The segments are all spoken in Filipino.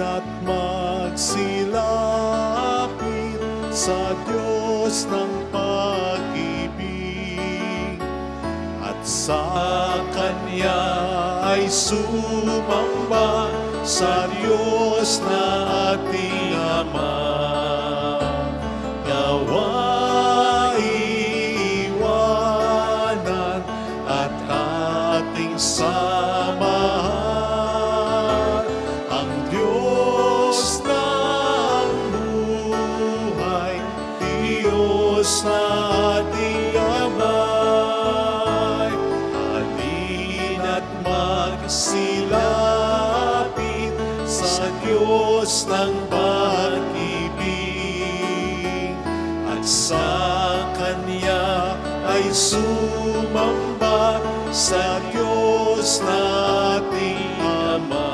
At magsilapit sa Diyos ng pag-ibig, at sa Kanya ay sumamba sa Diyos na ating Ama. Nawa iwanan at ating samahan sa ating Amay. Halin at magsilapit sa Diyos ng pag-ibig, at sa Kanya ay sumamba sa Diyos na ating Ama.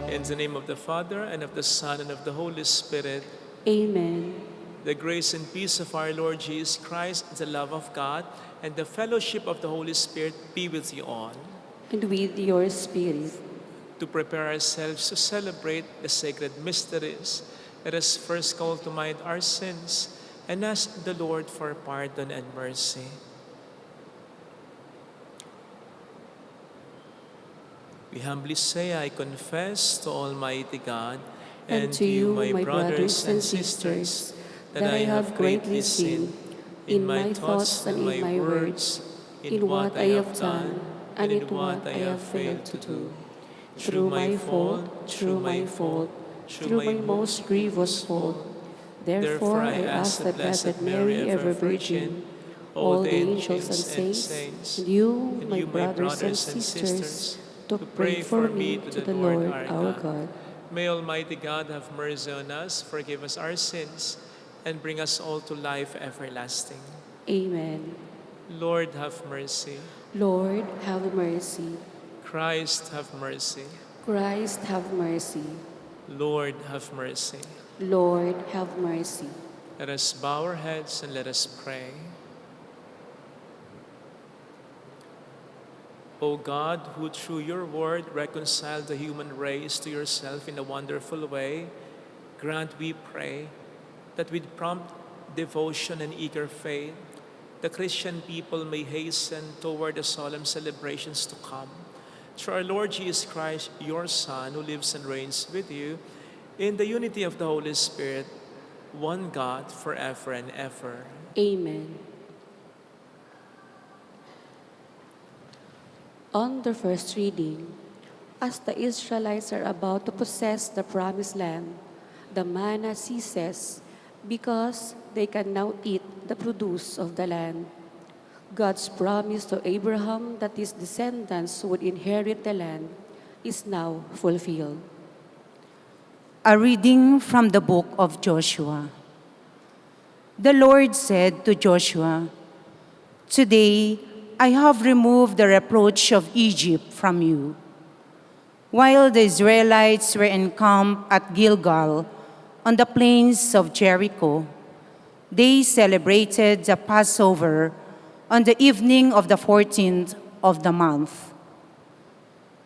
In the name of the Father, and of the Son, and of the Holy Spirit. Amen. The grace and peace of our Lord Jesus Christ, the love of God, and the fellowship of the Holy Spirit be with you all. And with your spirit. To prepare ourselves to celebrate the sacred mysteries, let us first call to mind our sins and ask the Lord for pardon and mercy. We humbly say, I confess to Almighty God and to you, my brothers and sisters, that I have greatly sinned in my thoughts and in my words, in what I have done and in what I have failed to do. Through my fault, through my most grievous fault. Therefore I ask the Blessed Mary, ever Virgin, all the angels and saints, and you, my brothers and sisters, to pray for me to the Lord our God. May Almighty God have mercy on us, forgive us our sins, and bring us all to life everlasting. Amen. Lord, have mercy. Lord, have mercy. Christ, have mercy. Christ, have mercy. Lord, have mercy. Lord, have mercy. Let us bow our heads and let us pray. O God, who through your word reconciled the human race to yourself in a wonderful way, grant, we pray, that with prompt devotion and eager faith, the Christian people may hasten toward the solemn celebrations to come. Through our Lord Jesus Christ, your Son, who lives and reigns with you, in the unity of the Holy Spirit, one God, forever and ever. Amen. On the first reading, as the Israelites are about to possess the promised land, the manna ceases because they can now eat the produce of the land. God's promise to Abraham that his descendants would inherit the land is now fulfilled. A reading from the book of Joshua. The Lord said to Joshua, "Today I have removed the reproach of Egypt from you." While the Israelites were encamped at Gilgal on the plains of Jericho, they celebrated the Passover on the evening of the 14th of the month.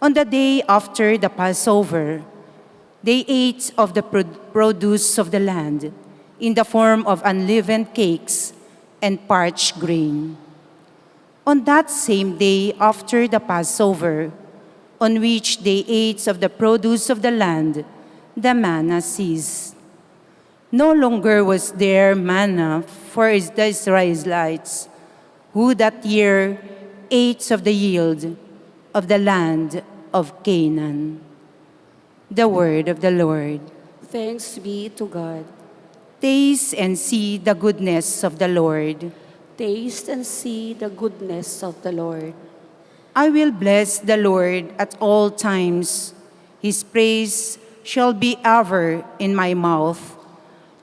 On the day after the Passover, they ate of the produce of the land in the form of unleavened cakes and parched grain. On that same day after the Passover, on which they ate of the produce of the land, the manna ceased. No longer was there manna for the Israelites, who that year ate of the yield of the land of Canaan. The word of the Lord. Thanks be to God. Taste and see the goodness of the Lord. Taste and see the goodness of the Lord. I will bless the Lord at all times. His praise shall be ever in my mouth.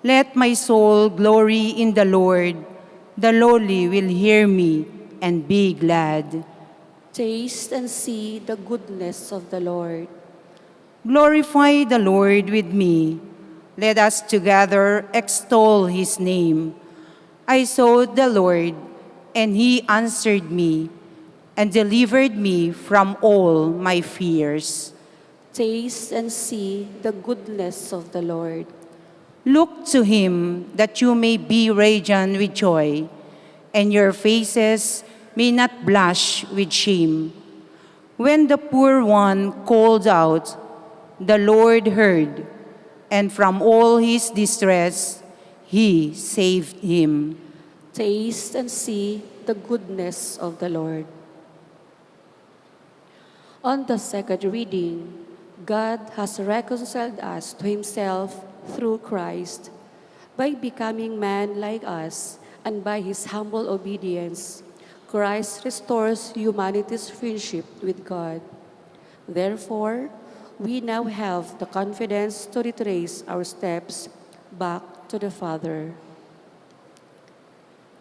Let my soul glory in the Lord. The lowly will hear me and be glad. Taste and see the goodness of the Lord. Glorify the Lord with me. Let us together extol his name. I sought the Lord, and he answered me and delivered me from all my fears. Taste and see the goodness of the Lord. Look to him that you may be radiant with joy, and your faces may not blush with shame. When the poor one called out, the Lord heard, and from all his distress he saved him. Taste and see the goodness of the Lord. On the second reading, God has reconciled us to himself through Christ. By becoming man like us and by his humble obedience, Christ restores humanity's friendship with God. Therefore, we now have the confidence to retrace our steps back to the Father.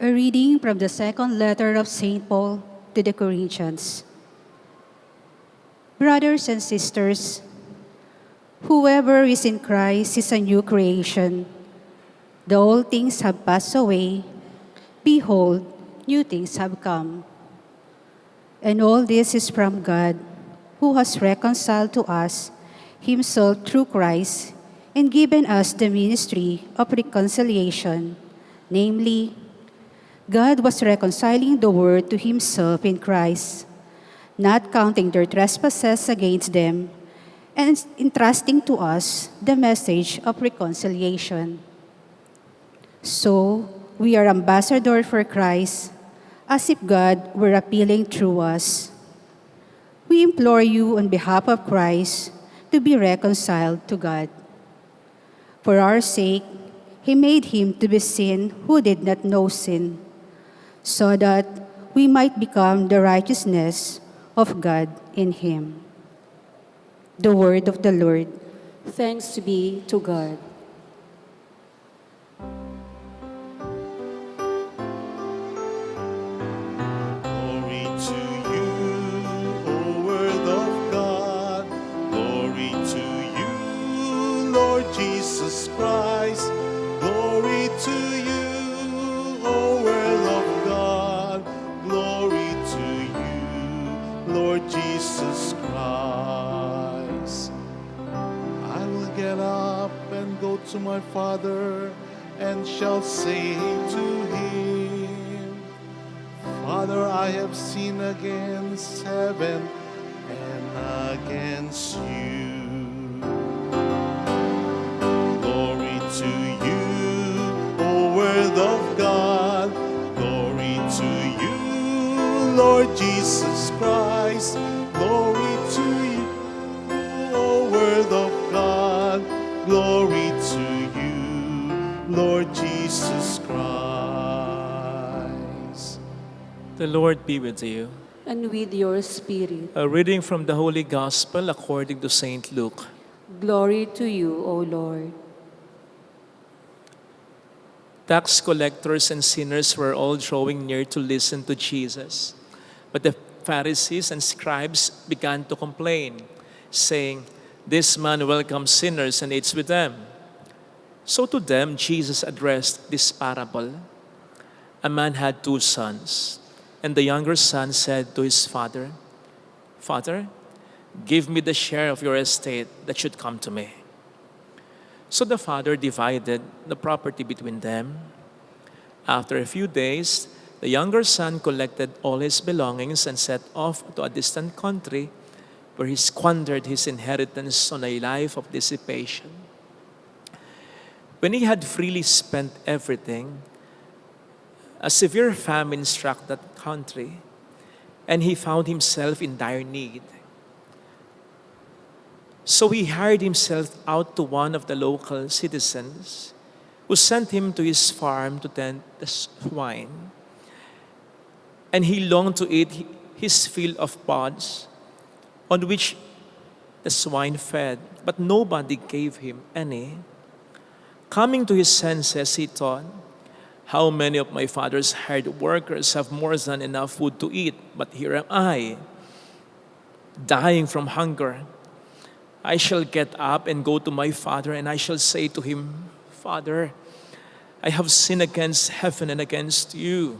A reading from the second letter of St. Paul to the Corinthians. Brothers and sisters, whoever is in Christ is a new creation. The old things have passed away. Behold, new things have come. And all this is from God, who has reconciled to us himself through Christ and given us the ministry of reconciliation. Namely, God was reconciling the world to himself in Christ, not counting their trespasses against them, and entrusting to us the message of reconciliation. So, we are ambassadors for Christ, as if God were appealing through us. We implore you on behalf of Christ to be reconciled to God. For our sake, he made him to be sin who did not know sin, so that we might become the righteousness of God in him. The word of the Lord. Thanks be to God. Glory to you, O Word of God. Glory to you, Lord Jesus Christ. Glory to you, O Word of God. Glory to you, Lord Jesus Christ. I will get up and go to my Father and shall say to him, Father, I have sinned against heaven and against you. Glory to you, O Word of God. Glory to you, Lord Jesus Christ. Glory to you, O Word of God. Glory to you, Lord Jesus Christ. The Lord be with you. And with your spirit. A reading from the Holy Gospel according to St. Luke. Glory to you, O Lord. Tax collectors and sinners were all drawing near to listen to Jesus. But the Pharisees and scribes began to complain, saying, "This man welcomes sinners and eats with them." So to them Jesus addressed this parable. A man had 2 sons, and the younger son said to his father, "Father, give me the share of your estate that should come to me." So the father divided the property between them. After a few days, the younger son collected all his belongings and set off to a distant country where he squandered his inheritance on a life of dissipation. When he had freely spent everything, a severe famine struck that country, and he found himself in dire need. So he hired himself out to one of the local citizens, who sent him to his farm to tend the swine. And he longed to eat his fill of pods, on which the swine fed, but nobody gave him any. Coming to his senses, he thought, "How many of my father's hired workers have more than enough food to eat, but here am I, dying from hunger. I shall get up and go to my father, and I shall say to him, 'Father, I have sinned against heaven and against you.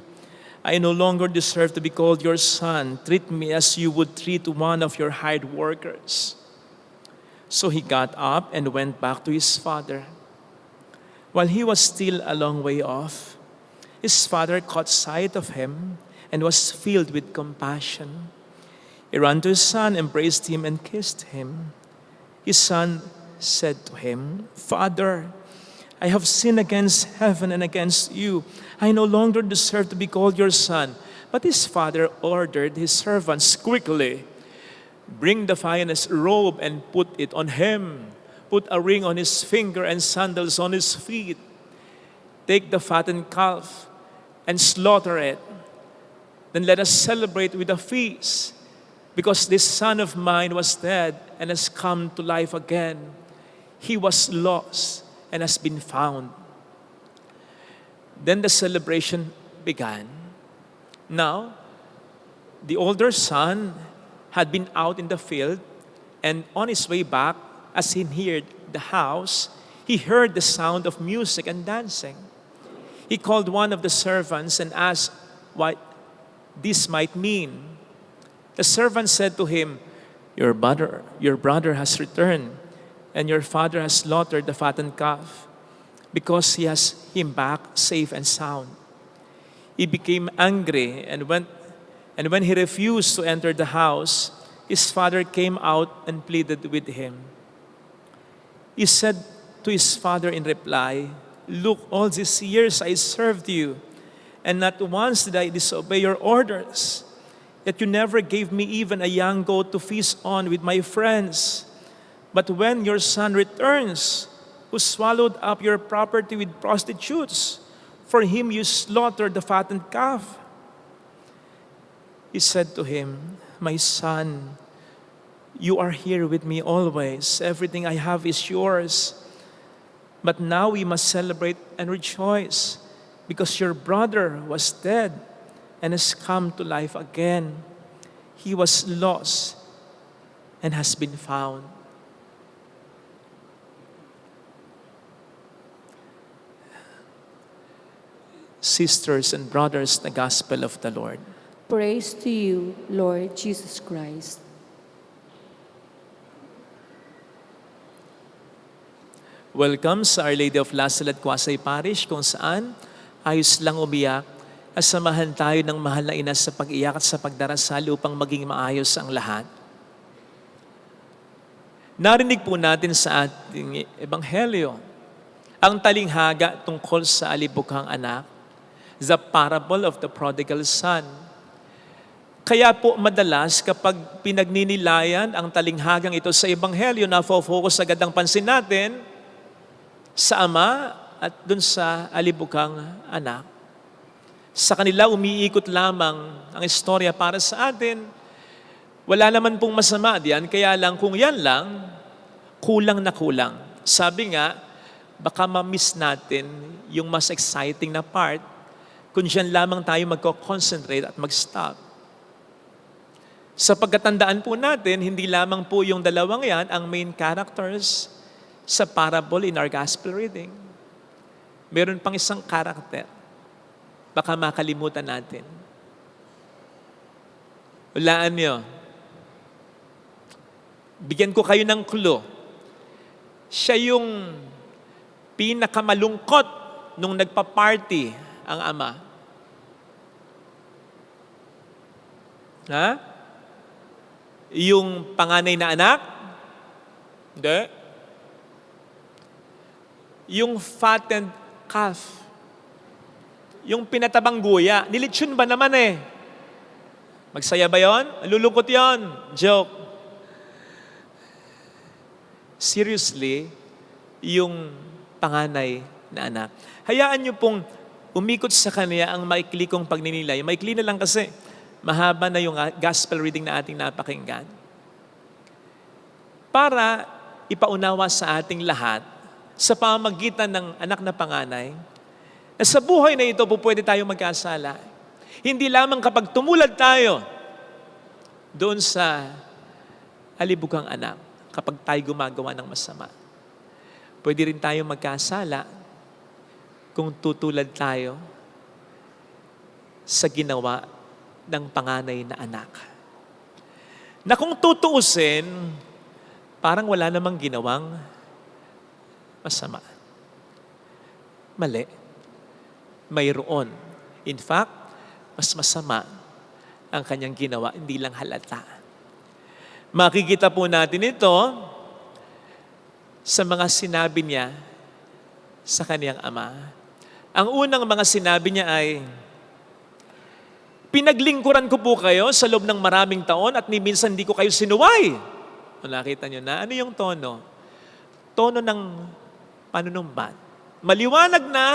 I no longer deserve to be called your son. Treat me as you would treat one of your hired workers.' So he got up and went back to his father. While he was still a long way off, his father caught sight of him and was filled with compassion. He ran to his son, embraced him, and kissed him. His son said to him, 'Father, I have sinned against heaven and against you. I no longer deserve to be called your son.' But his father ordered his servants, 'Quickly, bring the finest robe and put it on him. Put a ring on his finger and sandals on his feet. Take the fattened calf and slaughter it. Then let us celebrate with a feast, because this son of mine was dead and has come to life again. He was lost and has been found.' Then the celebration began. Now, the older son had been out in the field, and on his way back, as he neared the house, he heard the sound of music and dancing. He called one of the servants and asked what this might mean. The servant said to him, Your brother has returned, and your father has slaughtered the fattened calf, because he has him back safe and sound.' He became angry, and when he refused to enter the house, his father came out and pleaded with him. He said to his father in reply, 'Look, all these years I served you, and not once did I disobey your orders. Yet you never gave me even a young goat to feast on with my friends. But when your son returns, who swallowed up your property with prostitutes, for him you slaughtered the fattened calf.' He said to him, 'My son, you are here with me always. Everything I have is yours. But now we must celebrate and rejoice, because your brother was dead and has come to life again. He was lost and has been found.'" Sisters and brothers, the Gospel of the Lord. Praise to you, Lord Jesus Christ. Welcome sa Our Lady of La Salette Quasay Parish, kung saan ayos lang umiyak, kasamahan tayo ng mahal na ina sa pag-iyak at sa pagdarasal upang maging maayos ang lahat. Narinig po natin sa ating Ebanghelyo ang talinghaga tungkol sa alibughang anak, the parable of the prodigal son. Kaya po madalas kapag pinagninilayan ang talinghagang ito sa Ebanghelyo, na-focus agad ang pansin natin sa ama at dun sa alibughang anak. Sa kanila umiikot lamang ang istorya para sa atin. Wala naman pong masama diyan, kaya lang kung yan lang, kulang na kulang. Sabi nga, baka ma-miss natin yung mas exciting na part kung diyan lamang tayo magko-concentrate at mag-stop. Sa pagkatandaan po natin, hindi lamang po yung dalawang yan ang main characters sa parable in our gospel reading. Meron pang isang karakter. Baka makalimutan natin. Hulaan nyo. Bigyan ko kayo ng clue. Siya yung pinakamalungkot nung nagpa-party ang ama. Ha? Yung panganay na anak? Hindi. Yung fattened calf. Yung pinatabang guya. Nilitsyon ba naman eh? Magsaya ba yon? Lulungkot yon. Joke. Seriously, yung panganay na anak. Hayaan niyo pong umikot sa kanya ang maikli kong pagninilay. Maikli na lang kasi mahaba na yung gospel reading na ating napakinggan. Para ipaunawa sa ating lahat sa pamamagitan ng anak na panganay, na sa buhay na ito po pwede tayong magkasala. Hindi lamang kapag tumulad tayo doon sa alibukang anak, kapag tayo gumagawa ng masama. Pwede rin tayong magkasala kung tutulad tayo sa ginawa ng panganay na anak. Na kung tutuusin, parang wala namang ginawang masama. Mali. Mayroon. In fact, mas masama ang kanyang ginawa, hindi lang halata. Makikita po natin ito sa mga sinabi niya sa kaniyang ama. Ang unang mga sinabi niya ay, pinaglingkuran ko po kayo sa loob ng maraming taon at ni minsan hindi ko kayo sinuway. O nakita niyo na, ano yung tono? Tono ng panunumbat. Maliwanag na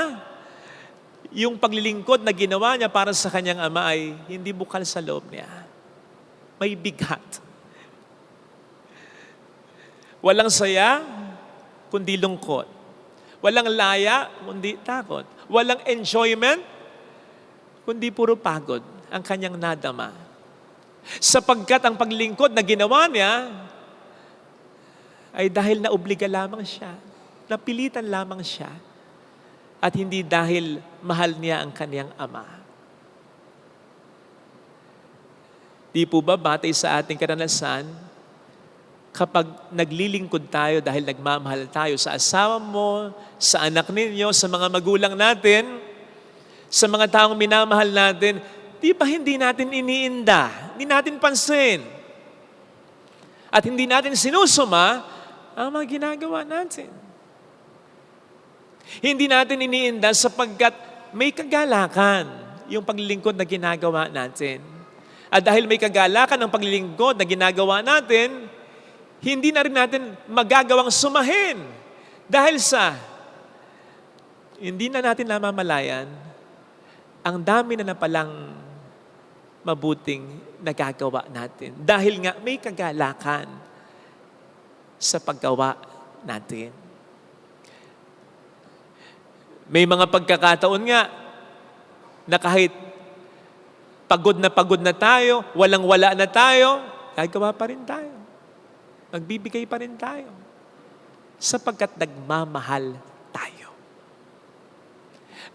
yung paglilingkod na ginawa niya para sa kanyang ama ay hindi bukal sa loob niya. May bigat. Walang saya, kundi lungkot. Walang laya, kundi takot. Walang enjoyment, kundi puro pagod ang kanyang nadama. Sapagkat ang paglingkod na ginawa niya ay dahil naobliga lamang siya, napilitan lamang siya, at hindi dahil mahal niya ang kaniyang ama. Di po ba batay sa ating karanasan, kapag naglilingkod tayo dahil nagmamahal tayo sa asawa mo, sa anak ninyo, sa mga magulang natin, sa mga taong minamahal natin, di ba hindi natin iniinda, hindi natin pansin, at hindi natin sinusuma ang mga ginagawa natin. Hindi natin iniinda sapagkat may kagalakan yung paglilingkod na ginagawa natin. At dahil may kagalakan ng paglilingkod na ginagawa natin, hindi na rin natin magagawang sumahin. Dahil sa hindi na natin namamalayan, ang dami na palang mabuting nagagawa natin. Dahil nga may kagalakan sa paggawa natin. May mga pagkakataon nga na kahit pagod na tayo, walang-wala na tayo, gagawa pa rin tayo. Magbibigay pa rin tayo. Sapagkat nagmamahal tayo.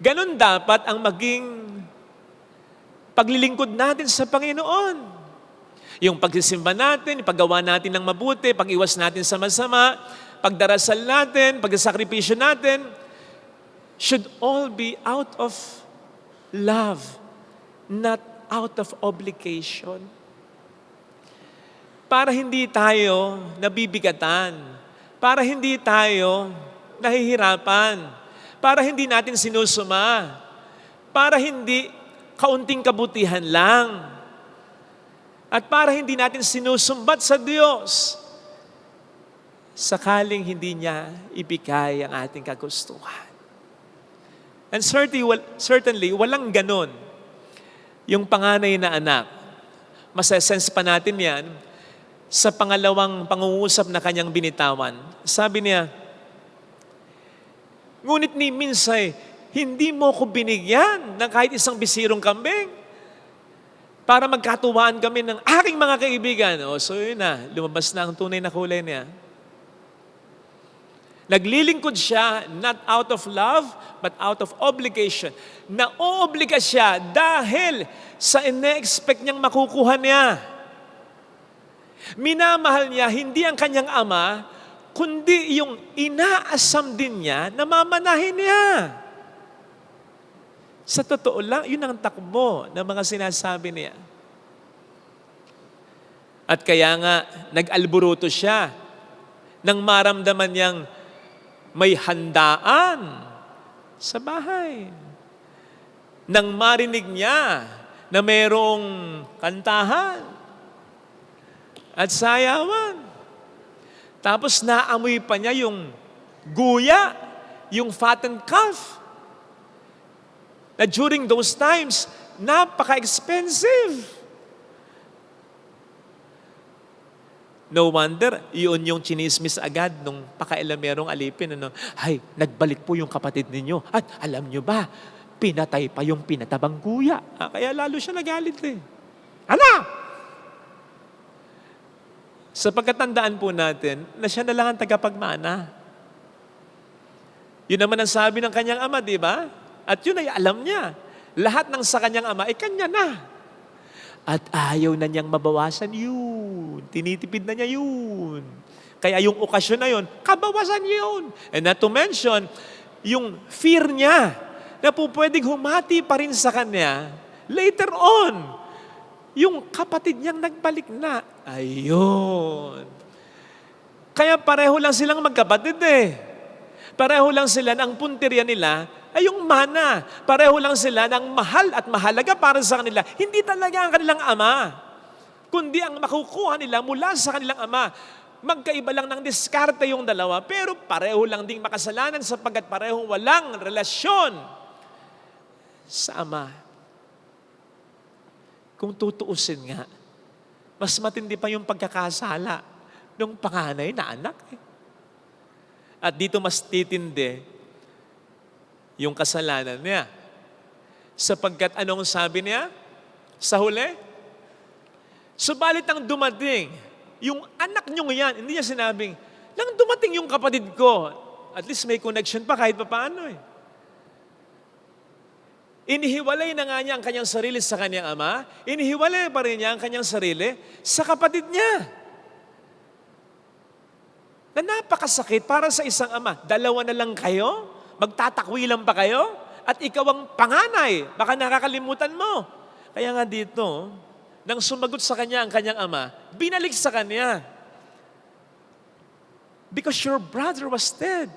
Ganon dapat ang maging paglilingkod natin sa Panginoon. Yung pagsisimba natin, paggawa natin ng mabuti, pag-iwas natin sa masama, pagdarasal natin, pagsasakripisyo natin, should all be out of love, not out of obligation. Para hindi tayo nabibigatan, para hindi tayo nahihirapan, para hindi natin sinusuma, para hindi kaunting kabutihan lang, at para hindi natin sinusumbat sa Diyos, sakaling hindi niya ibigay ang ating kagustuhan. And certainly, walang ganon. Yung panganay na anak, masasense pa natin yan sa pangalawang pangungusap na kanyang binitawan. Sabi niya, ngunit ni Minsay, hindi mo ko binigyan ng kahit isang bisirong kambing para magkatuwaan kami ng aking mga kaibigan. So yun na, lumabas na ang tunay na kulay niya. Naglilingkod siya not out of love, but out of obligation. Naoobliga siya dahil sa ine-expect niyang makukuha niya. Minamahal niya hindi ang kanyang ama, kundi yung inaasam din niya na mamanahin niya. Sa totoo lang, yun ang takbo ng mga sinasabi niya. At kaya nga, nag-alburuto siya nang maramdaman niyang may handaan sa bahay. Nang marinig niya na mayroong kantahan at sayawan. Tapos naamoy pa niya yung guya, yung fattened calf. Na during those times, napaka-expensive. No wonder, yun yung chinismis agad nung pakailamerong alipin. Ano, ay, nagbalik po yung kapatid ninyo. At alam nyo ba, pinatay pa yung pinatabang kuya. Kaya lalo siya nagalit eh. Ano? Sa pagkatandaan po natin, na siya na lang ang tagapagmana. Yun naman ang sabi ng kanyang ama, di ba? At yun ay alam niya. Lahat ng sa kanyang ama ay kanya na. At ayaw na niyang mabawasan yun. Tinitipid na niya yun. Kaya yung okasyon na yun, kabawasan yun. And not to mention, yung fear niya na po pwedeng humati pa rin sa kanya, later on, yung kapatid niyang nagbalik na, ayun. Kaya pareho lang silang magkapatid eh. Pareho lang sila ng punteriya nila ay yung mana. Pareho lang sila ng mahal at mahalaga para sa kanila. Hindi talaga ang kanilang ama, kundi ang makukuha nila mula sa kanilang ama. Magkaiba lang ng diskarte yung dalawa, pero pareho lang ding makasalanan sapagkat pareho walang relasyon sa ama. Kung tutuusin nga, mas matindi pa yung pagkakasala ng panganay na anak. At dito mas titindi yung kasalanan niya. Sapagkat anong sabi niya sa huli? Subalit ang dumating, yung anak niyo yan, hindi niya sinabing, nang dumating yung kapatid ko, at least may connection pa kahit pa paano eh. Inihiwalay na nga niya ang kanyang sarili sa kanyang ama, inihiwalay pa rin niya ang kanyang sarili sa kapatid niya. Na napakasakit para sa isang ama. Dalawa na lang kayo? Magtatakwilan pa kayo? At ikaw ang panganay. Baka nakakalimutan mo. Kaya nga dito, nang sumagot sa kanya ang kanyang ama, binalik sa kanya. Because your brother was dead.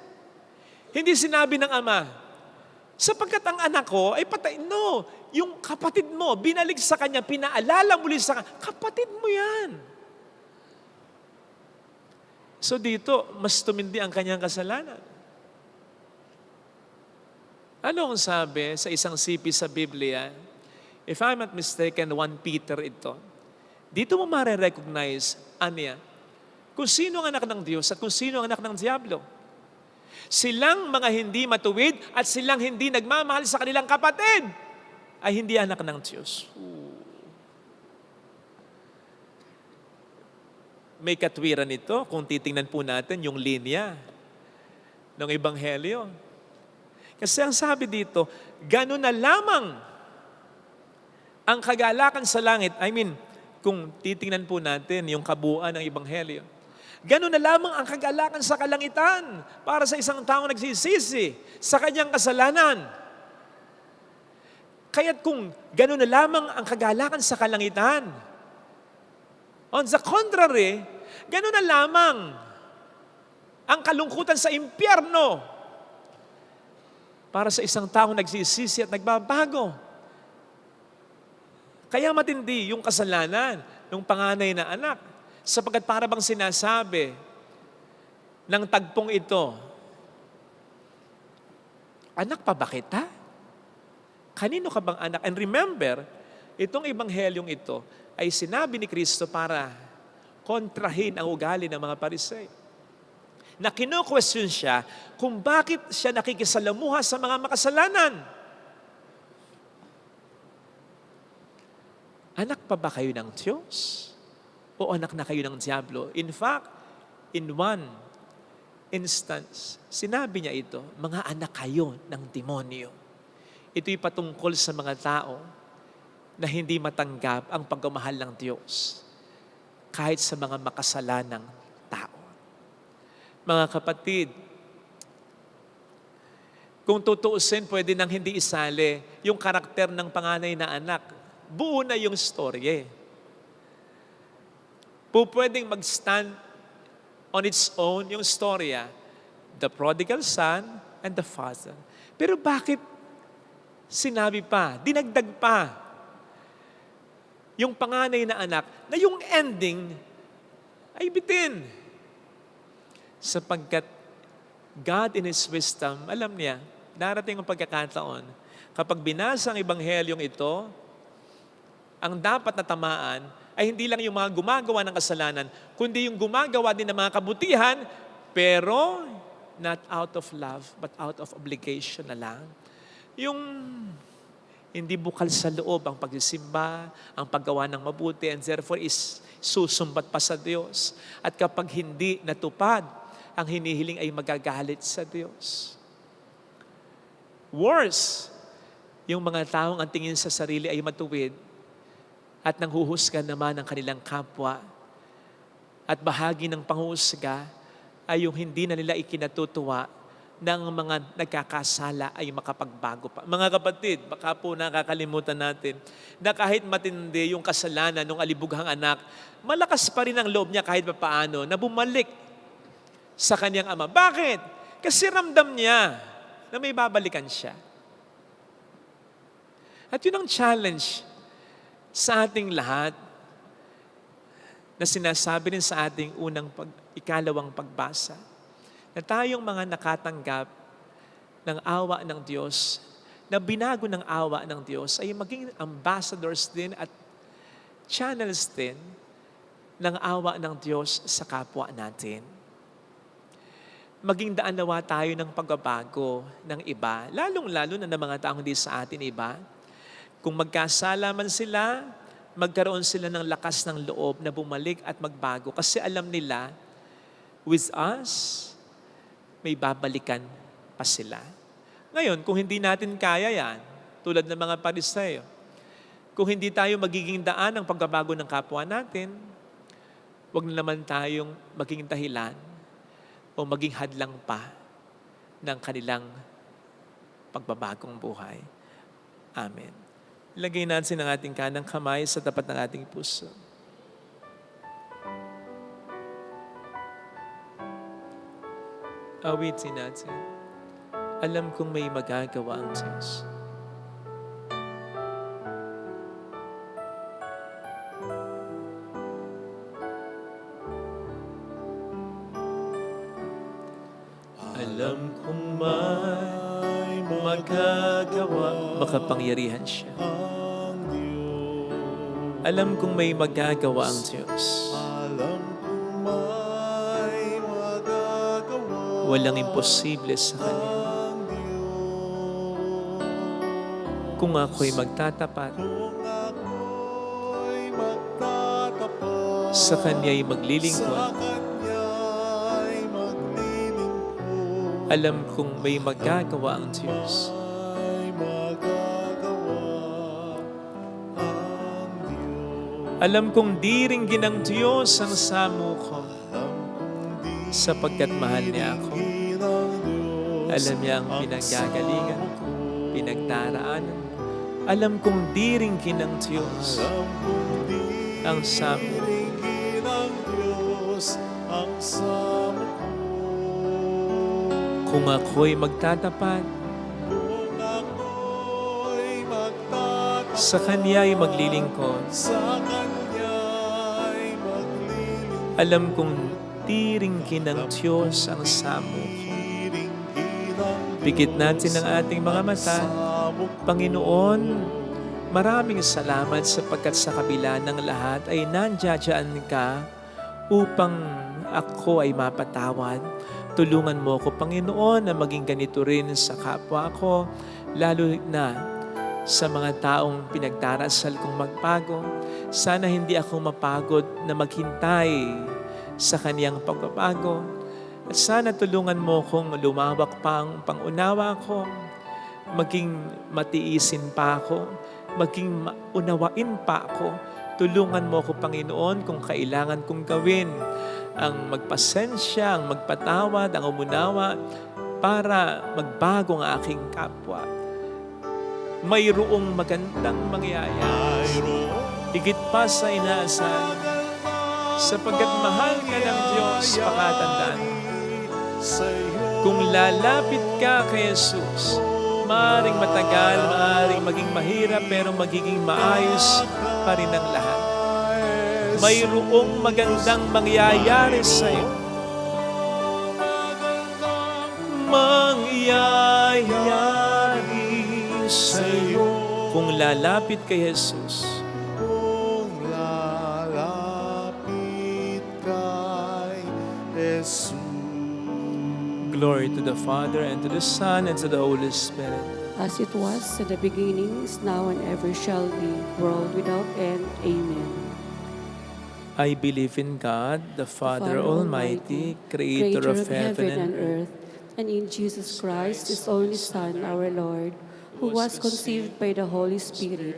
Hindi sinabi ng ama, sapagkat ang anak ko ay patay. No, yung kapatid mo, binalik sa kanya, pinaalala muli sa kanya, kapatid mo yan. So dito, mas tumindi ang kanyang kasalanan. Ano ang sabi sa isang sipi sa Biblia? If I'm not mistaken, 1 Peter ito. Dito mo marirecognize, Anya, kung sino ang anak ng Diyos at kung sino ang anak ng Diablo. Silang mga hindi matuwid at silang hindi nagmamahal sa kanilang kapatid ay hindi anak ng Diyos. May katwiran ito kung titingnan po natin yung linya ng Ebanghelyo. Kasi ang sabi dito, gano'n na lamang ang kagalakan sa langit. I mean, kung titingnan po natin yung kabuuan ng Ebanghelyo, gano'n na lamang ang kagalakan sa kalangitan para sa isang taong nagsisisi sa kanyang kasalanan. Kaya't kung gano'n na lamang ang kagalakan sa kalangitan, on the contrary, gano'n na lamang ang kalungkutan sa impyerno para sa isang taong nagsisisi at nagbabago. Kaya matindi yung kasalanan ng panganay na anak. Sapagkat para bang sinasabi ng tagpong ito, anak pa ba kita? Kanino ka bang anak? And remember, itong ebanghelyong ito ay sinabi ni Kristo para kontrahin ang ugali ng mga Pariseo. Na kino-question siya kung bakit siya nakikisalamuha sa mga makasalanan. Anak pa ba kayo ng Diyos? O anak na kayo ng Diablo? In fact, in one instance, sinabi niya ito, mga anak kayo ng demonyo. Ito'y patungkol sa mga tao na hindi matanggap ang pagmamahal ng Diyos kahit sa mga makasalanang tao. Mga kapatid, kung tutuusin, pwede nang hindi isali yung karakter ng panganay na anak. Buo na yung storye. pwedeng mag-stand on its own yung storya, the prodigal son and the father. Pero bakit sinabi pa, dinagdag pa, yung panganay na anak, na yung ending ay bitin? Sapagkat God in His wisdom, alam niya, darating ang pagkakataon, kapag binasa ang ebanghelyong ito, ang dapat na tamaan ay hindi lang yung mga gumagawa ng kasalanan, kundi yung gumagawa din ng mga kabutihan, pero not out of love, but out of obligation na lang. Yung hindi bukal sa loob ang pagsisimba, ang paggawa ng mabuti, and therefore is susumbat pa sa Diyos. At kapag hindi natupad, ang hinihiling ay magagalit sa Diyos. Worse, yung mga taong ang tingin sa sarili ay matuwid at nanghuhusga naman ng kanilang kapwa. At bahagi ng panghuhusga ay yung hindi na nila ikinatutuwa ng mga nagkakasala ay makapagbago pa. Mga kapatid, baka po nakakalimutan natin na kahit matindi yung kasalanan ng alibughang anak, malakas pa rin ang loob niya kahit papaano na bumalik sa kanyang ama. Bakit? Kasi ramdam niya na may babalikan siya. At yun ang challenge sa ating lahat na sinasabi rin sa ating ikalawang pagbasa, na tayong mga nakatanggap ng awa ng Diyos, na binago ng awa ng Diyos, ay maging ambassadors din at channels din ng awa ng Diyos sa kapwa natin. Maging daan nawa tayo ng pagbabago ng iba, lalong-lalo na ng mga taong hindi sa atin iba. Kung magkasala man sila, magkaroon sila ng lakas ng loob na bumalik at magbago. Kasi alam nila, with us, may babalikan pa sila. Ngayon, kung hindi natin kaya yan, tulad ng mga Pariseo, kung hindi tayo magiging daan ng pagbabago ng kapwa natin, huwag na naman tayong maging dahilan o maging hadlang pa ng kanilang pagbabagong buhay. Amen. Ilagay natin ang ating kanang kamay sa tapat ng ating puso. Awitin natin. Alam kong may magagawa ang Diyos. Alam kong may magagawa. Makapangyarihan siya. ang Diyos. Alam kong may magagawa ang Diyos. Alam kong may magagawa Walang imposible sa Kanya. ang Diyos. Kung ako'y magtatapat, Kung ako'y magtatapat sa Kanya'y sa maglilingkod, Kanya'y maglilingkod, alam kong may magagawa ang Diyos. may magagawa ang Diyos. Alam kong di ringgin ng Diyos ang samo ko, Alam kong di sapagkat mahal niya ako. rin ang Diyos Alam niya ang pinanggagalingan ko, pinagdaraanan. Alam kong di ringgin ng Diyos Alam kong di ang samo ko. rin ang Diyos ang sama ko. Kung ako'y magtatapat, Kung ako'y magtatapat sa Kanya'y maglilingkod, sa Kanya'y maglilingkod, alam kong di ringgin ng Diyos ang samo ko. ringgin ang Pikit natin ang ating mga mata. samo ko. Panginoon, maraming salamat sapagkat sa kabila ng lahat ay nandiyan ka upang ako ay mapatawad. Tulungan mo ko, Panginoon, na maging ganito rin sa kapwa ko, lalo na sa mga taong pinagdarasal kong magbago. Sana hindi ako mapagod na maghintay sa kaniyang pagbabago. At sana tulungan mo kong lumawak pa ang pangunawa ko, maging matiisin pa ako, maging unawain pa ako. Tulungan mo ko, Panginoon, kung kailangan kong gawin ang magpasensya, ang magpatawad, ang umunawa para magbago ang aking kapwa. Mayroong magandang mangyayari. Mayroong Higit pa sa inaasahan sapagkat mahal ka ng Diyos, pakatandaan. sa'yo Kung lalapit ka kay Jesus, maaaring matagal, maaaring maging mahirap, pero magiging maayos pa rin ang lahat. Mayroong magandang mangyayari sa'yo. Mangyayari sa'yo kung lalapit kay Jesus. kung lalapit kay Jesus. Glory to the Father, and to the Son, and to the Holy Spirit. As it was in the beginning, is now, and ever shall be, world without end. Amen. I believe in God, the Father Almighty, creator of heaven and earth, and in Jesus Christ, His only Son, our Lord, who was conceived by the Holy Spirit,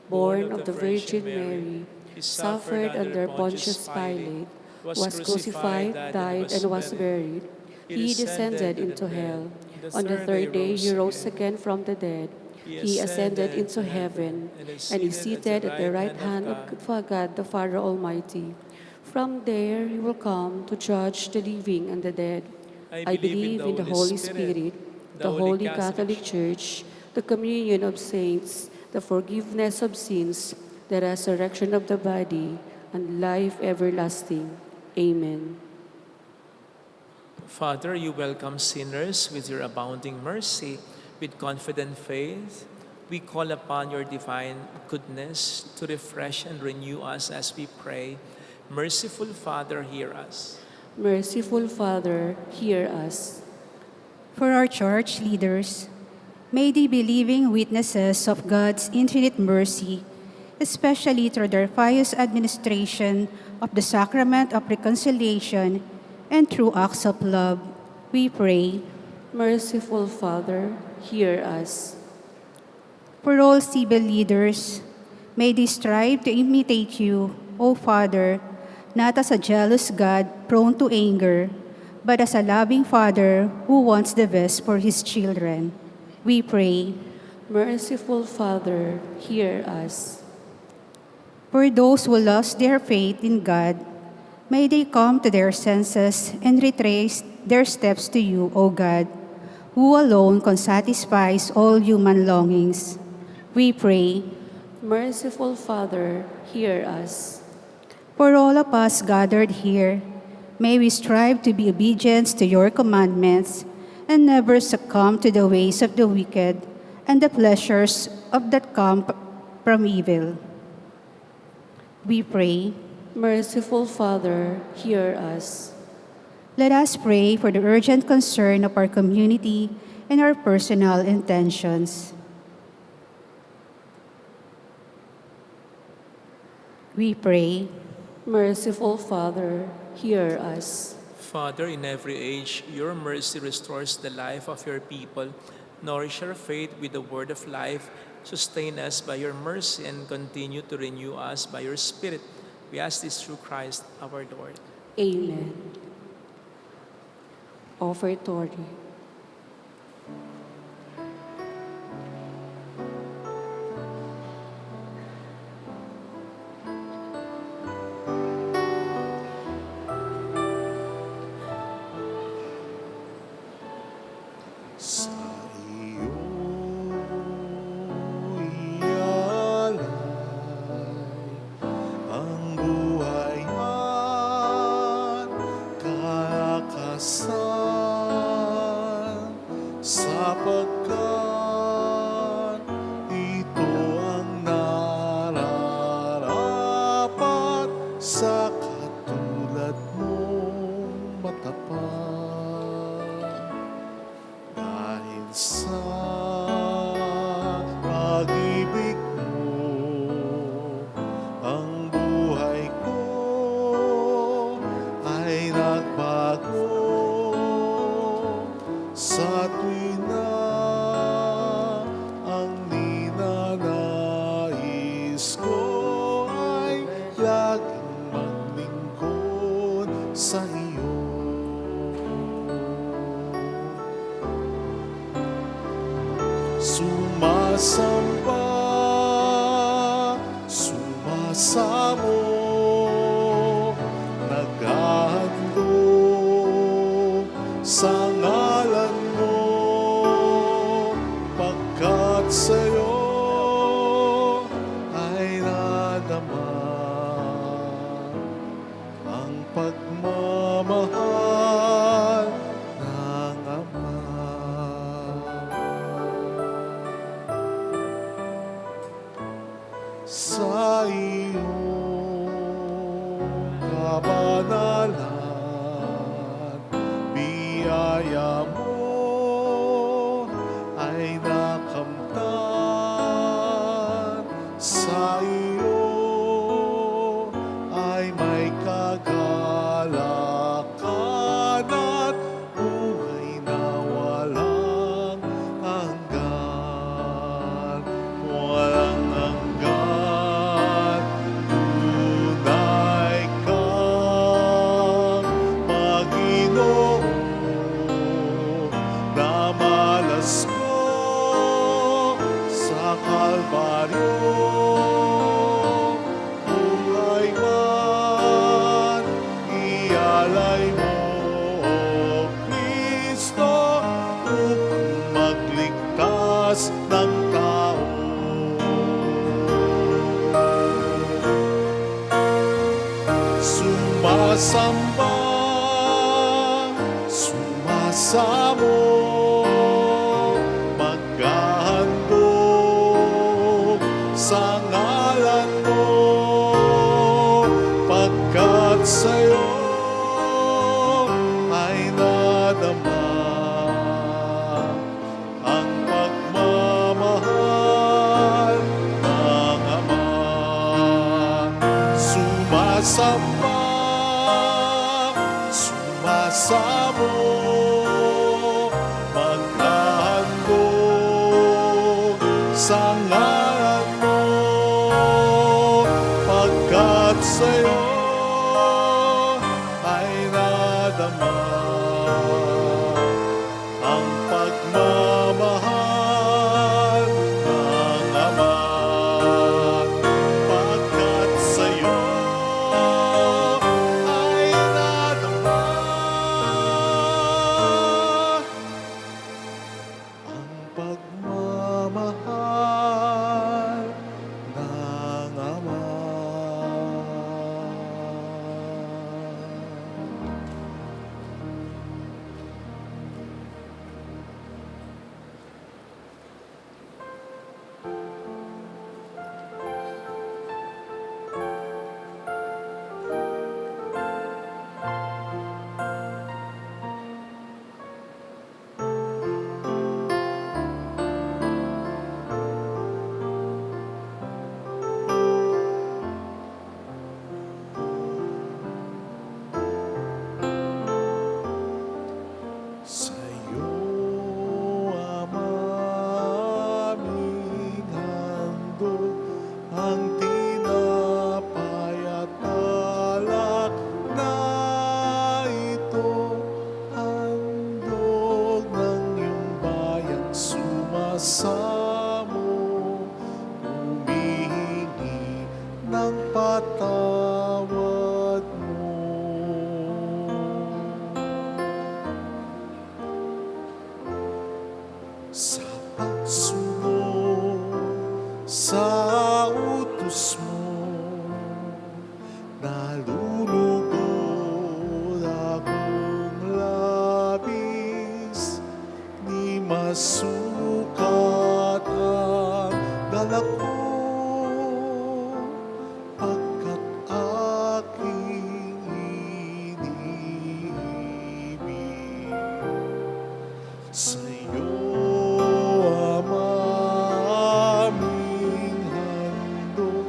born of the Virgin Mary, suffered under Pontius Pilate, was crucified, died, and was buried. He descended into hell. On the third day, He rose again from the dead. He ascended into heaven, and is seated at the right hand of God, the Father Almighty. From there, He will come to judge the living and the dead. I believe in the Holy Spirit, the Holy Catholic Church, the communion of saints, the forgiveness of sins, the resurrection of the body, and life everlasting. Amen. Father, you welcome sinners with your abounding mercy. With confident faith, we call upon your divine goodness to refresh and renew us as we pray. Merciful Father, hear us. Merciful Father, hear us. For our church leaders, may they be living witnesses of God's infinite mercy, especially through their pious administration of the sacrament of reconciliation and through acts of love, we pray. Merciful Father, hear us. For all civil leaders, may they strive to imitate you, O Father, not as a jealous God prone to anger, but as a loving Father who wants the best for His children. We pray. Merciful Father, hear us. For those who lost their faith in God, may they come to their senses and retrace their steps to you, O God, who alone can satisfy all human longings. We pray. Merciful Father, hear us. For all of us gathered here, may we strive to be obedient to your commandments and never succumb to the ways of the wicked and the pleasures of that come from evil. We pray. Merciful Father, hear us. Let us pray for the urgent concern of our community and our personal intentions. We pray. Merciful Father, hear us. Father, in every age, your mercy restores the life of your people. Nourish our faith with the word of life. Sustain us by your mercy and continue to renew us by your Spirit. We ask this through Christ our Lord. Amen. Offertory. Sa iyo ialay ang buhay at kalakasan, sapagkat ito ang nararapat sa katulad mong matapat. Dahil sa pag-ibig mo, ang buhay ko ay nagbago. Sa tuwing na ang ninanais ko ay laging maglingkod sa iyo. Sumasamba, sumasamo sa ngalan mo, pagkat sa'yo ay nadama ang pagmamahal ng Ama. Sa iyong kabanalan, biyaya mo ay nakamtan. Sa iyo ay may kagalakan at buhay na walang hanggan. Walang hanggan, tunay kang Panginoon. Damalas ko sa Kalbaryo, buhay man ialay mo, O Kristo, upang magligtas ng tao. Sumasamba, sumasamo, maghahandog sa ngalan mo, pagkat sa'yo ay nadama ang pagmamahal ng Ama. Sumasamba, sumasamo, maghahandog sa ngalan mo, pagkat sa'yo ay nadama ang pagmamahal ng Ama. Pagkat sa'yo ay nadama ang pagmamahal ng Ama. Sa'yo, Ama, aming handog ang tinapay at alak na ito, handog ng iyong bayang sumasamo, humihingi ng patawad mo. Sa pagsunod sa utos mo, nalulugod akong labis, ni masukat ang dala ko, pagkat aking iniibig. Sa'yo, Ama, aming handog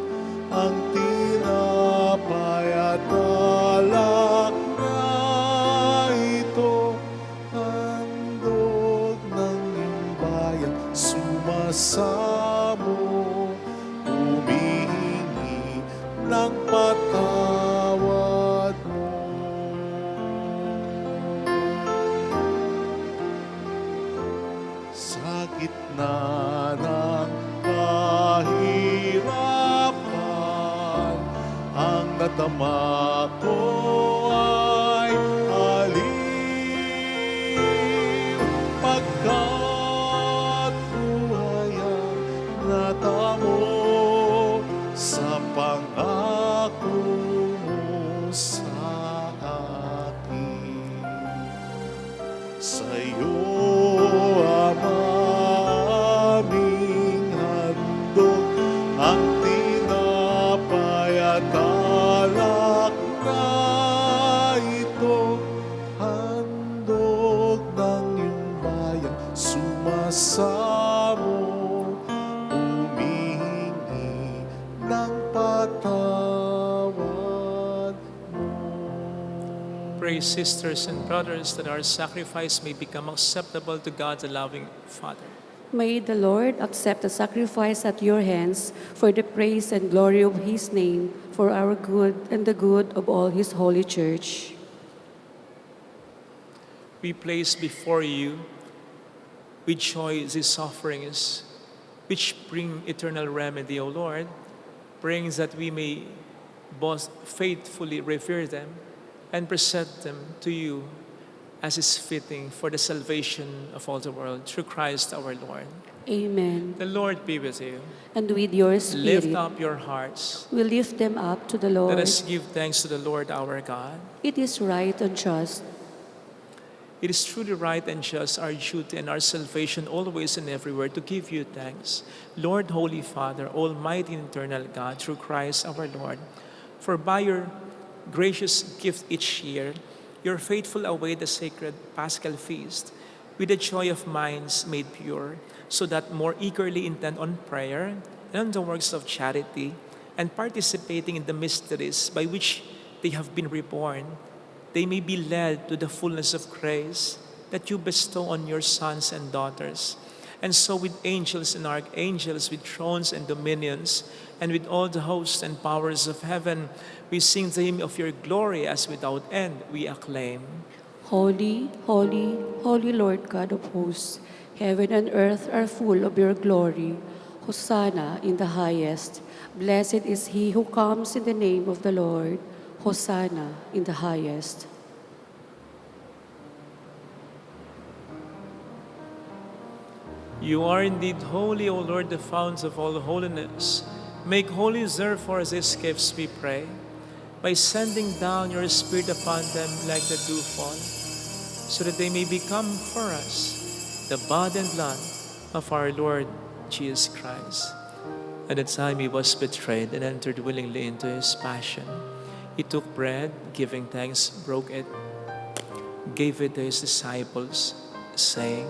ang tinapay at alak na ito, handog ng iyong bayan sumasamo, humihingi ng patawad mo. Sa gitna ng kahirapan, ang nadama ko ay alin. sa'yo, Ama, aming handog ang tinapay at alak na ito, handog ng iyong bayan, sumasamo, humihingi ng patawad mo. Pray, sisters and brothers, that our sacrifice may become acceptable to God, the loving Father. May the Lord accept the sacrifice at your hands for the praise and glory of his name, for our good and the good of all his holy church. We place before you with joy these offerings, which bring eternal remedy, O Lord, brings that we may both faithfully revere them and present them to you as is fitting for the salvation of all the world, through Christ our Lord. Amen. The Lord be with you. And with your spirit, Lift up your hearts. we lift them up to the Let Lord. us give thanks to the Lord our God. It is right and just, It is truly right and just, our duty and our salvation, always and everywhere, to give you thanks, Lord, Holy Father, Almighty and eternal God, through Christ our Lord. For by your gracious gift each year, your faithful await the sacred Paschal feast with the joy of minds made pure, so that more eagerly intent on prayer and on the works of charity, and participating in the mysteries by which they have been reborn, they may be led to the fullness of grace that you bestow on your sons and daughters. And so with angels and archangels, with thrones and dominions, and with all the hosts and powers of heaven, we sing the hymn of your glory as without end we acclaim. Holy, holy, holy Lord God of hosts, heaven and earth are full of your glory. Hosanna in the highest. Blessed is he who comes in the name of the Lord. Hosanna in the highest. You are indeed holy, O Lord, the fount of all holiness. Make holy, therefore, these gifts, we pray, by sending down your Spirit upon them like the dewfall, so that they may become for us the body and blood of our Lord Jesus Christ. At the time he was betrayed and entered willingly into his passion, he took bread, giving thanks, broke it, gave it to his disciples, saying,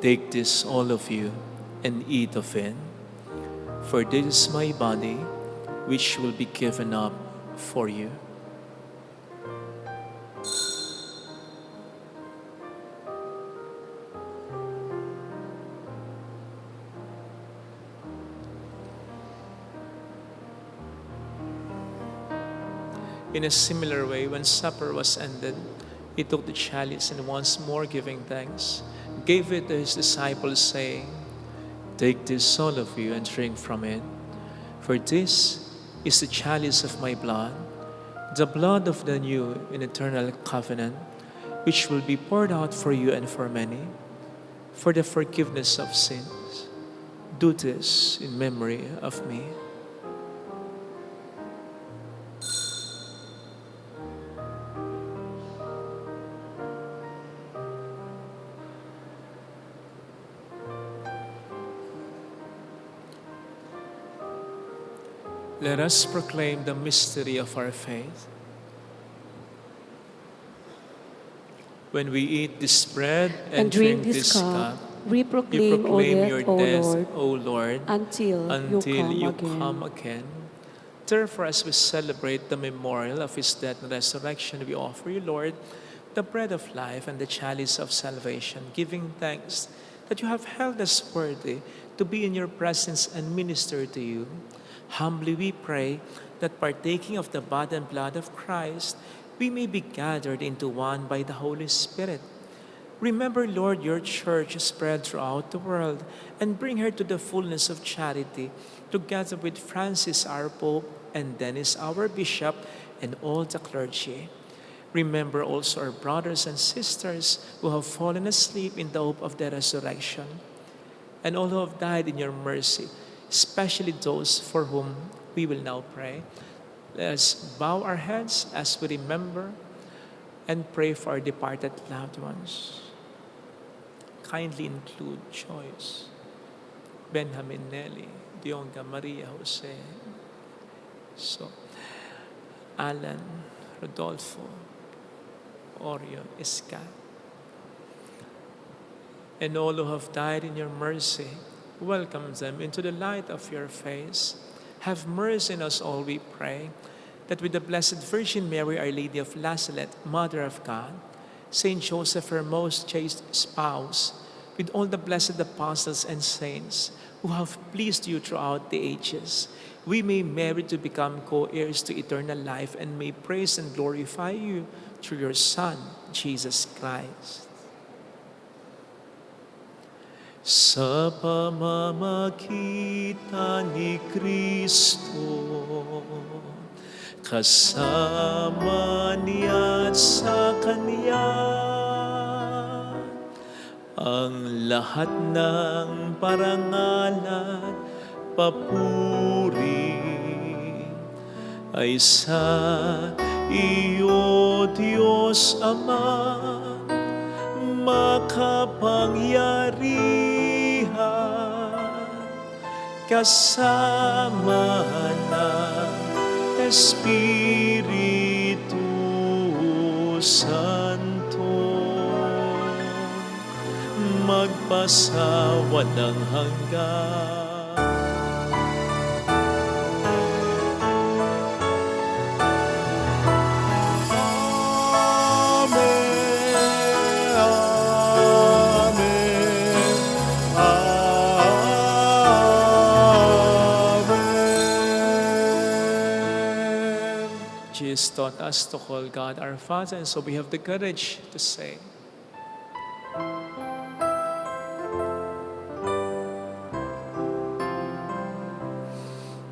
"Take this, all of you, and eat of it, for this is my body, which will be given up for you." In a similar way, when supper was ended, he took the chalice and once more giving thanks, gave it to his disciples, saying, "Take this, all of you, and drink from it. For this is the chalice of my blood, the blood of the new and eternal covenant, which will be poured out for you and for many, for the forgiveness of sins. Do this in memory of me." Let us proclaim the mystery of our faith. When we eat this bread and drink this cup, we you proclaim, O proclaim your death, O death, Lord, O Lord, until you come again. Therefore, as we celebrate the memorial of his death and resurrection, we offer you, Lord, the bread of life and the chalice of salvation, giving thanks that you have held us worthy to be in your presence and minister to you. Humbly we pray that partaking of the body and blood of Christ, we may be gathered into one by the Holy Spirit. Remember, Lord, your church spread throughout the world and bring her to the fullness of charity, together with Francis, our Pope, and Dennis, our Bishop, and all the clergy. Remember also our brothers and sisters who have fallen asleep in the hope of the resurrection, and all who have died in your mercy, especially those for whom we will now pray. Let us bow our heads as we remember and pray for our departed loved ones. Kindly include Joyce, Benjamin Nelly, Dionga Maria Jose, so Alan, Rodolfo, Oreo, Iska, and all who have died in your mercy, welcome them into the light of your face. Have mercy on us all, we pray, that with the Blessed Virgin Mary, Our Lady of Lazaret, Mother of God, Saint Joseph, her most chaste spouse, with all the blessed apostles and saints who have pleased you throughout the ages, we may merit to become co-heirs to eternal life and may praise and glorify you through your Son, Jesus Christ. Sa pamamagitan ni Kristo, kasama niya at sa Kanya, ang lahat ng parangal at papuri ay sa iyo, Diyos Ama, makapangyarihan, kasama ng Espiritu Santo, magpasawa ng hanggan. Jesus taught us to call God our Father, and so we have the courage to say,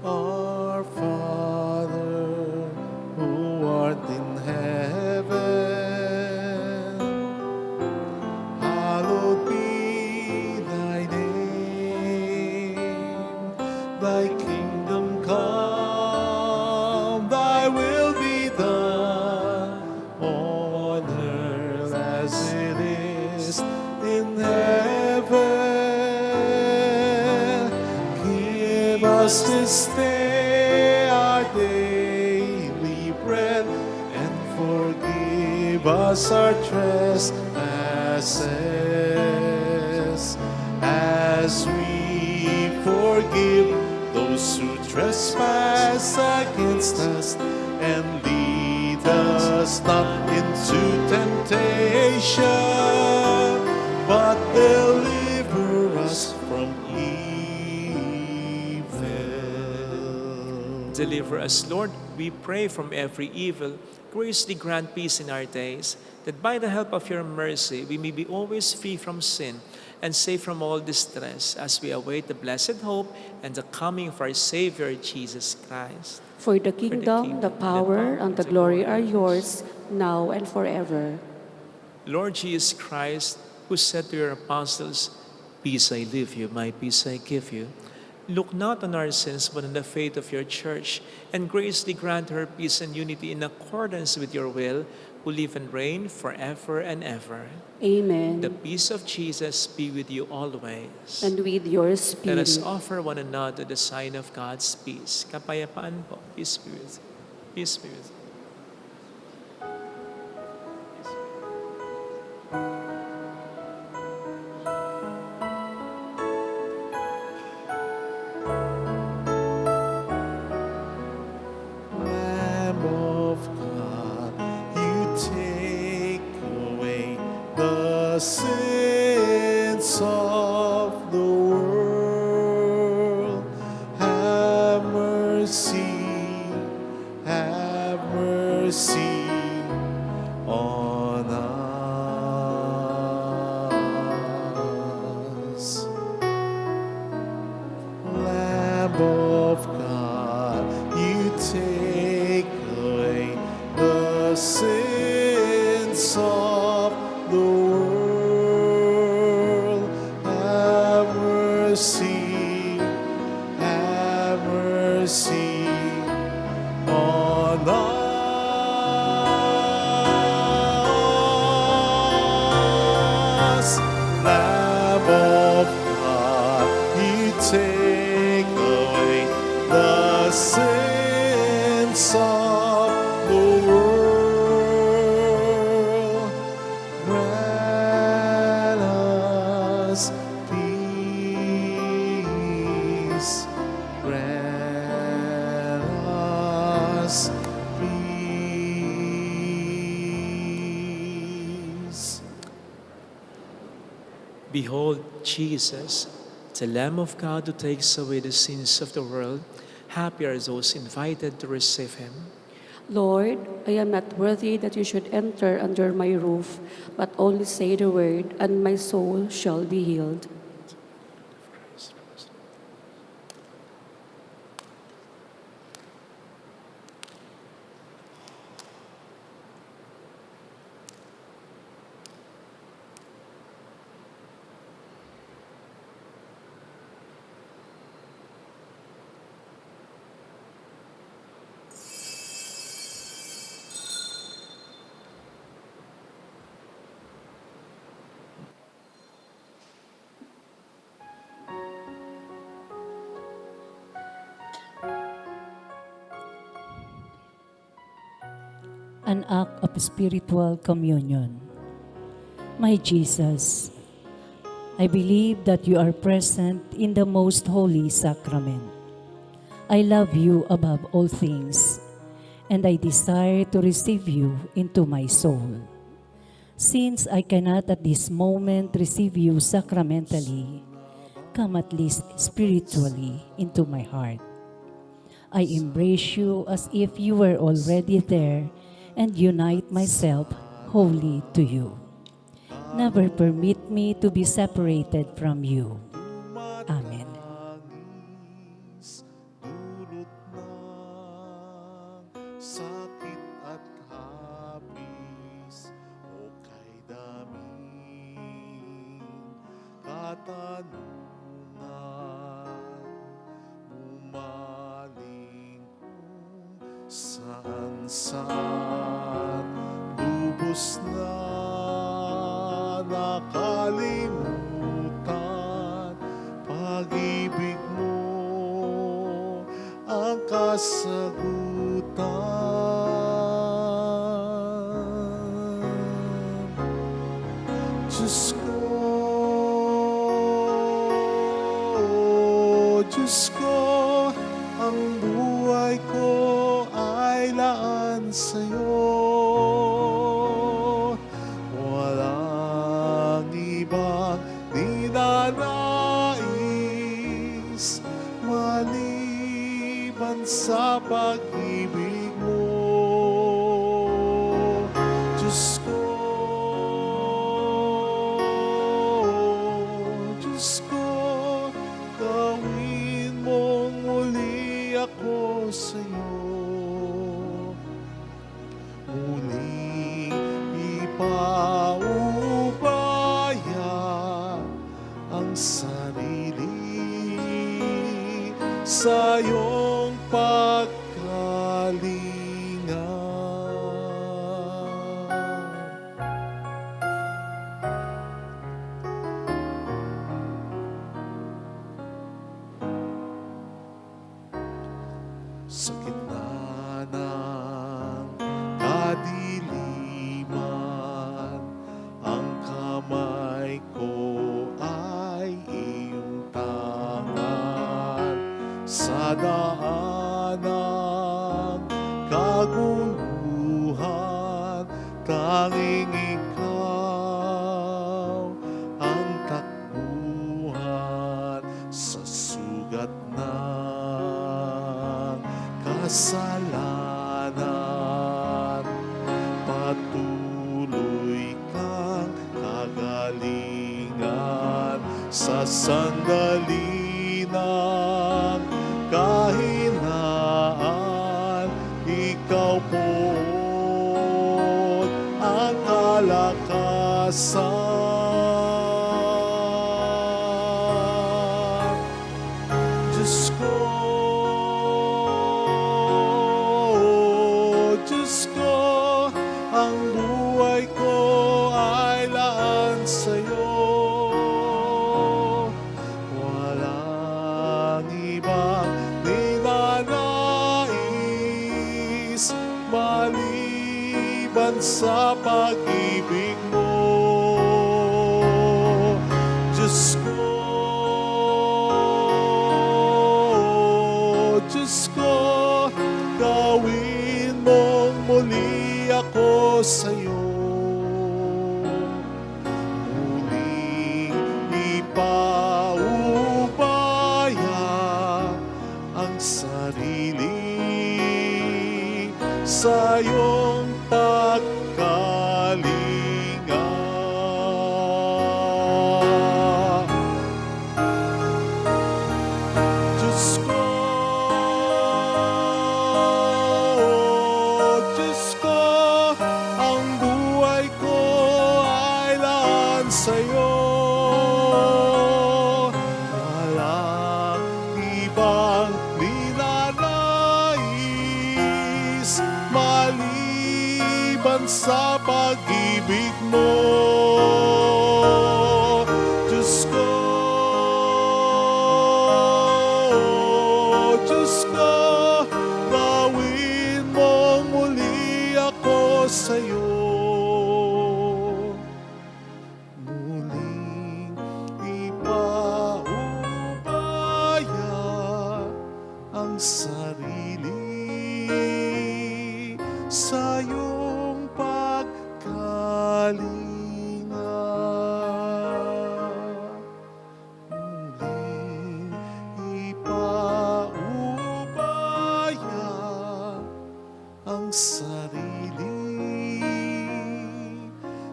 Our Father, who art in heaven, hallowed be thy name. Thy kingdom come, thy will be done, on earth as it is in heaven. Give us this day our daily bread, and forgive us our trespasses, as we forgive those who trespass against us. And lead us not into temptation, but deliver us from evil. deliver us, Lord, we pray, from every evil. Graciously grant peace in our days, that by the help of your mercy we may be always free from sin and safe from all distress, as we await the blessed hope and the coming of our Savior, Jesus Christ. For the kingdom, the power, and the glory are yours, now and forever. Lord Jesus Christ, who said to your apostles, "Peace I leave you, my peace I give you," look not on our sins, but on the faith of your church, and graciously grant her peace and unity in accordance with your will, who live and reign forever and ever. Amen. The peace of Jesus be with you always. And with your Let spirit. us offer one another the sign of God's peace. Kapayapaan po. Peace be with you. Peace be with you. Lamb of God, you take away the sins of the world. Have mercy on us. Lamb of God, you take away the sins of the world. Have mercy on us. Lamb of God, you take away the sins of the world. Grant us peace. Grant us peace. Behold, Jesus, the Lamb of God who takes away the sins of the world. Happy are those invited to receive him. Lord, I am not worthy that you should enter under my roof, but only say the word, and my soul shall be healed. An act of spiritual communion. My Jesus, I believe that you are present in the most holy sacrament. I love you above all things, and I desire to receive you into my soul. Since I cannot at this moment receive you sacramentally, come at least spiritually into my heart. I embrace you as if you were already there and unite myself wholly to you. Never permit me to be separated from you. Amen. Tangis, dulot ng sakit at hapis, o kay daming katanungan, umaling kung saan-saan, lubos na nakalimutan, pag-ibig mo ang kasagutan. Diyos ko, ang buhay ko ay laan sa'yo. Walang ibang ninanais maliban sa pag-ibig mo. Diyos ko, gawin mong muli ako sa'yo. Muling ipaubaya ang sarili sa iyong pagkalinga. Sa gitna ng kadiliman, ang kamay ko ay iyong tangan. Sa daan ng kaguluhan, tanging ikaw ang takbuhan. Sa sugat ng kasalanan, patuloy kang kagalingan. Sa sandali ng kahinaan, ikaw po ang kalakasan. Diyos ko, ang buhay ko ay laan sa'yo.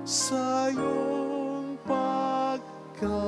sa iyong pagkalinga.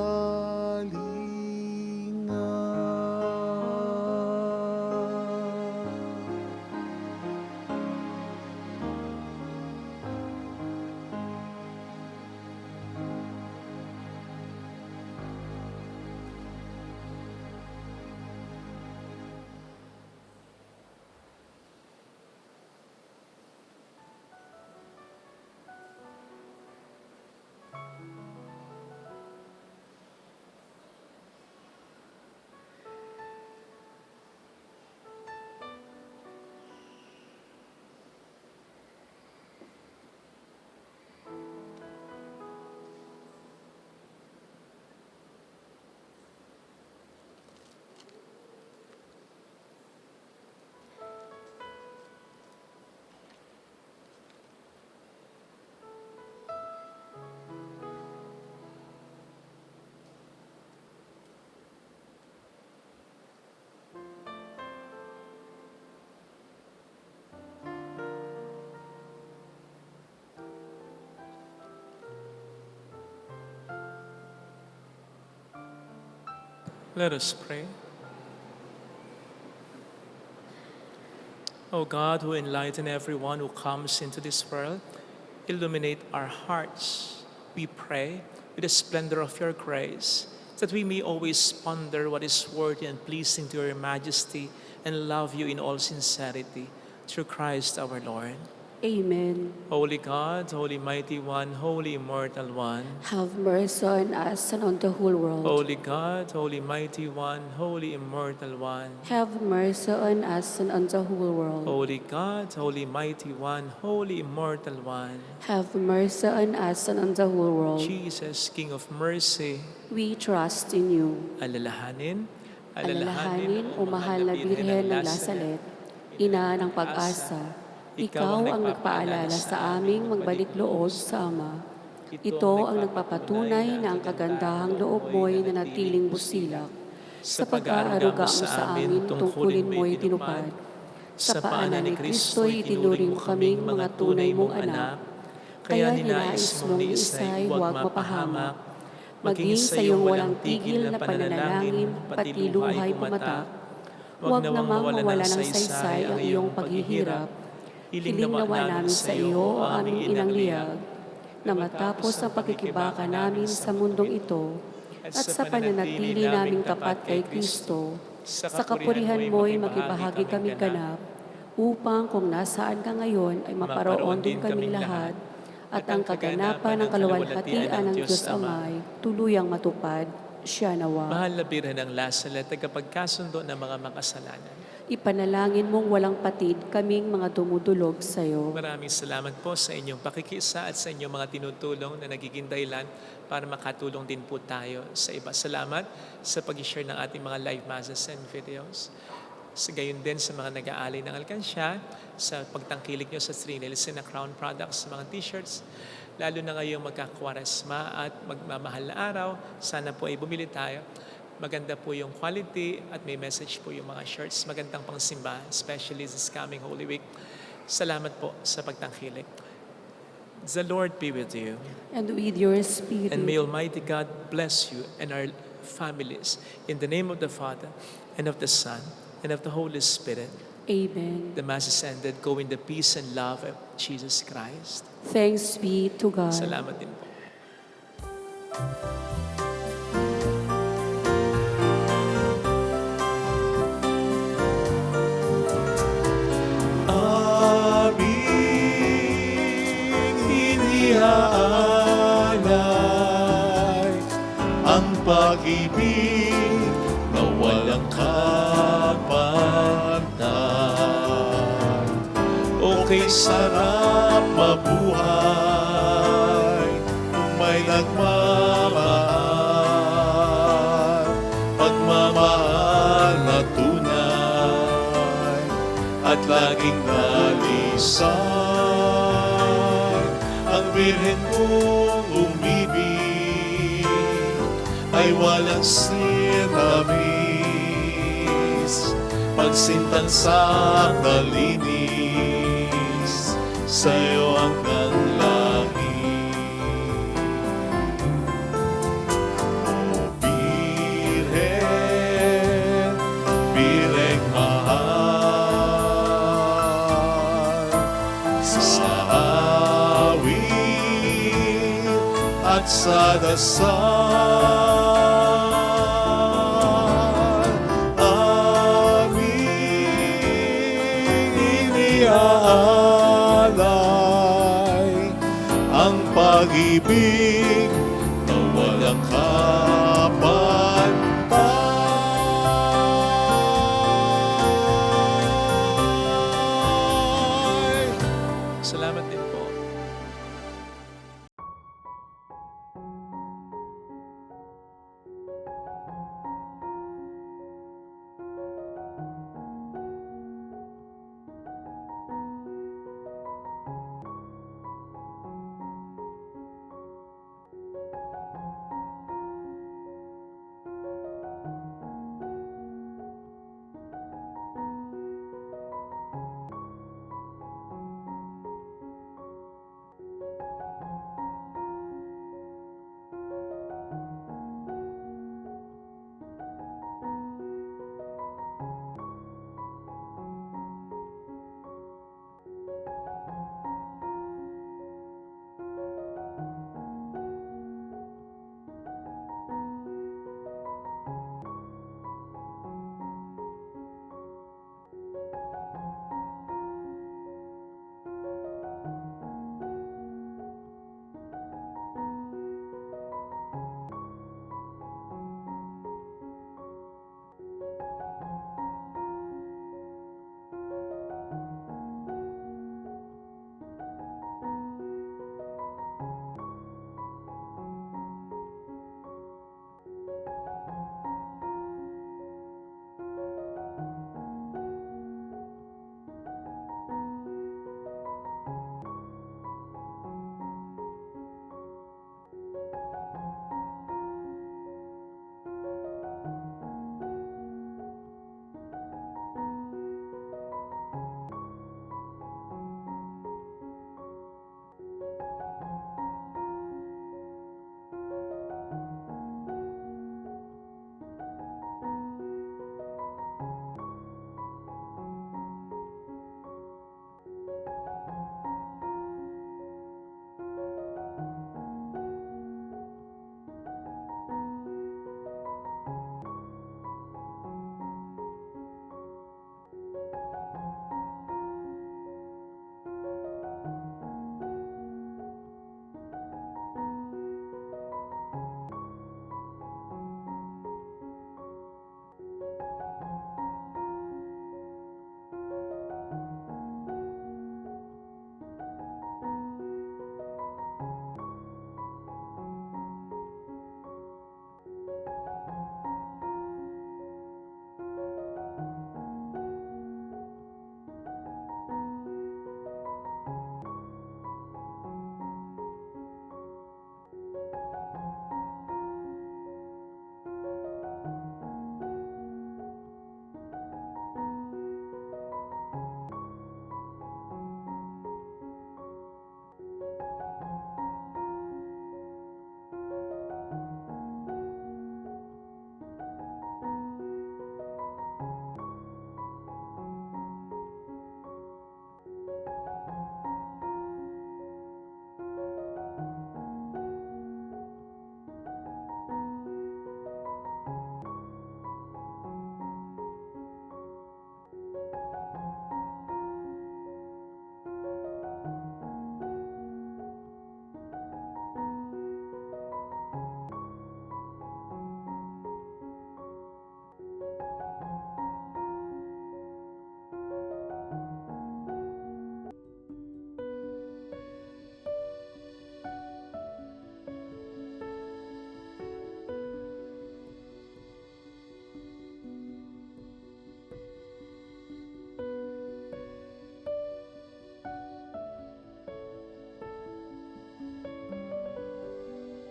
Let us pray. O God, who enlighten everyone who comes into this world, illuminate our hearts, we pray, with the splendor of your grace, that we may always ponder what is worthy and pleasing to your majesty and love you in all sincerity, through Christ our Lord. Amen. Holy God, Holy Mighty One, Holy Immortal One, Have mercy on us and on the whole world. Holy God, Holy Mighty One, Holy Immortal One, Have mercy on us and on the whole world. Holy God, Holy Mighty One, Holy Immortal One, Have mercy on us and on the whole world. Jesus, King of Mercy, We trust in you. alalahanin, Alalahanin o mahal na Birhen ng Lasalet, Ina ng pag-asa, Ikaw ang nagpaalala sa aming magbalik loob sa Ama. Ito ang nagpapatunay na ang kagandahang loob mo'y nanatiling busilak. Sa pag-aaruga mo sa amin, tungkulin mo'y tinupad. Sa paanan ni Kristo'y itinuring mo kaming mga tunay mong anak. Kaya ninais mong ni Isa'y huwag mapahamak. Maging sa iyong walang tigil na pananalangin, pati luhay pumatak. Huwag namang mawala ng saysay ang iyong paghihirap. Hiling nawa namin sa iyo o aming inang liyag, na matapos ang pagkikibaka namin sa mundong ito, at sa pananatili naming tapat kay Kristo, sa kapurihan mo'y makibahagi kami ganap, upang kung nasaan ka ngayon ay maparoon din kami lahat, at ang kaganapan ng kaluwalhatian ng Diyos Amay tuluyang matupad, siya nawa. Mahal na Birhen ng Lasalet, tagapagkasundo ng mga makasalanan. Ipanalangin mong walang patid kaming mga dumudulog sa iyo. Maraming salamat po sa inyong pakikisa at sa inyong mga tinutulong na nagiging dahilan para makatulong din po tayo sa iba. Salamat sa pag-share ng ating mga live masses and videos. Sa gayon din sa mga nag-aalay ng alkansya, sa pagtangkilik nyo sa Trinils and Crown products, mga t-shirts, lalo na ngayong magkakwaresma at magmamahal na araw, sana po ay bumili tayo. Maganda po yung quality at may message po yung mga shirts. Magandang pangsimba, especially this coming Holy Week. Salamat po sa pagtangkilik. The Lord be with you. And with your spirit. And may Almighty God bless you and our families. In the name of the Father, and of the Son, and of the Holy Spirit. Amen. The Mass is ended. Go in the peace and love of Jesus Christ. Thanks be to God. Salamat din po. Aming iniaalay ang pag-ibig na walang kapantay. Okay, sarap mabuhay kung may nagmamahal. Pagmamahal na tunay at laging dalisay. Ang Birhen mong umibig ay walang sinamis. Pagsintansak na linis sa'yo hanggang langit. at sa dasal aming iniaalay ang pag-ibig na walang